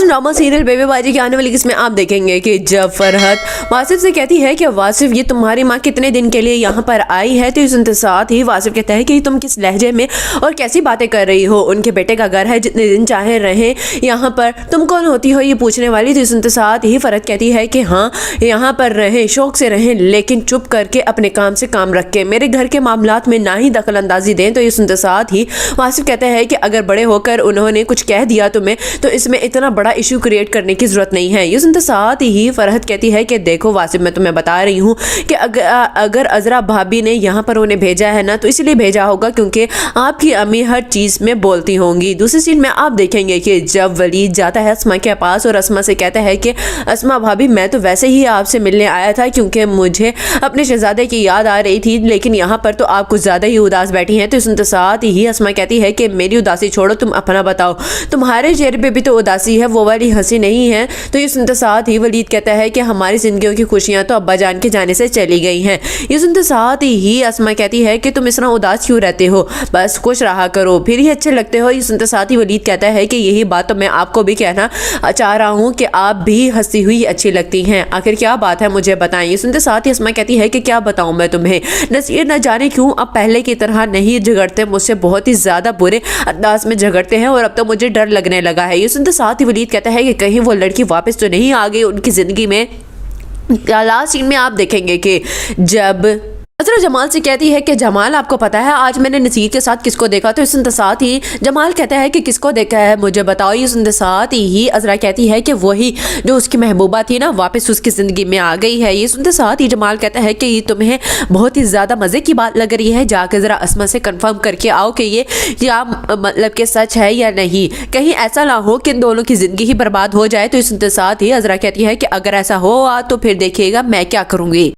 Drama serial बेबीबाजी के आने वाली किस्में आप देखेंगे कि जब फरहत वासिफ से कहती है कि वासिफ ये तुम्हारी माँ कितने दिन के लिए यहाँ पर आई है, तो सुनते साथ ही वासिफ कहता है कि तुम किस लहजे में और कैसी बातें कर रही हो, उनके बेटे का घर है, जितने दिन चाहे रहे यहाँ पर, तुम कौन होती हो ये पूछने वाली। तो सुनते साथ ही फरहत कहती है कि हाँ यहाँ पर रहें, शौक से रहें, लेकिन चुप करके अपने काम से काम रख के मेरे घर के मामलात में ना ही दखल अंदाजी दें। तो ये सुनते साथ ही वासिफ कहता है कि अगर बड़े होकर उन्होंने कुछ कह दिया तुम्हें तो इसमें इतना बड़ा इशू क्रिएट करने की जरूरत नहीं है। ये सुनते साथ ही फरहत कहती है कि देखो वासिफ, मैं तुम्हें बता रही हूँ कि अगर अजरा भाभी ने यहाँ पर उन्हें भेजा है ना, तो इसलिए भेजा होगा क्योंकि आपकी अम्मी हर चीज़ में बोलती होंगी। दूसरी सीन में आप देखेंगे कि जब वलीद जाता है अस्मा के पास और अस्मा से कहता है कि अस्मा भाभी, मैं तो वैसे ही आपसे मिलने आया था क्योंकि मुझे अपने शहजादे की याद आ रही थी, लेकिन यहाँ पर तो आप कुछ ज़्यादा ही उदास बैठी हैं। तो सुनते साथ ही अस्मा कहती है कि मेरी उदासी छोड़ो, तुम अपना बताओ, तुम्हारे चेहरे पे भी तो उदासी है, वो वाली हंसी नहीं है। तो ये सुनते साथ ही वलीद कहता है कि हमारी जिंदगियों की खुशियां तो अब्बा जान के जाने से चली गई हैं। ये सुनते साथ ही अस्मा कहती है कि तुम इतना उदास क्यों रहते हो, बस खुश रहा करो, फिर ही अच्छे लगते हो। ये सुनते साथ ही वलीद कहता है कि यही बात तो मैं आपको भी कहना चाह रहा हूँ कि आप भी हंसी हुई अच्छी लगती हैं, आखिर क्या बात है मुझे बताएं। ये सुनते साथ ही अस्मा कहती है कि क्या बताऊँ मैं तुम्हें, नसीर न जाने क्यों अब पहले की तरह नहीं झगड़ते, मुझसे बहुत ही ज्यादा बुरे अंदाज में झगड़ते हैं और अब तो मुझे डर लगने लगा है। ये सुनते साथ ही वलीद कहता है कि कहीं वो लड़की वापस तो नहीं आ गई उनकी जिंदगी में। लास्ट सीन में आप देखेंगे कि जब अजरा जमाल से कहती है कि जमाल, आपको पता है आज मैंने नसीर के साथ किसको देखा। तो सुनते साथ ही जमाल कहता है कि किसको देखा है मुझे बताओ। ये सुनते साथ ही अजरा कहती है कि वही जो उसकी महबूबा थी ना, वापस उसकी ज़िंदगी में आ गई है। ये सुनते साथ ही जमाल कहता है कि ये तुम्हें बहुत ही ज़्यादा मज़े की बात लग रही है, जाकर ज़रा अस्मा से कन्फर्म करके आओ कि ये या मतलब कि सच है या नहीं, कहीं ऐसा ना हो कि इन दोनों की ज़िंदगी ही बर्बाद हो जाए। तो ये सुनते साथ ही अजरा कहती है कि अगर ऐसा हो तो फिर देखिएगा मैं क्या करूँगी।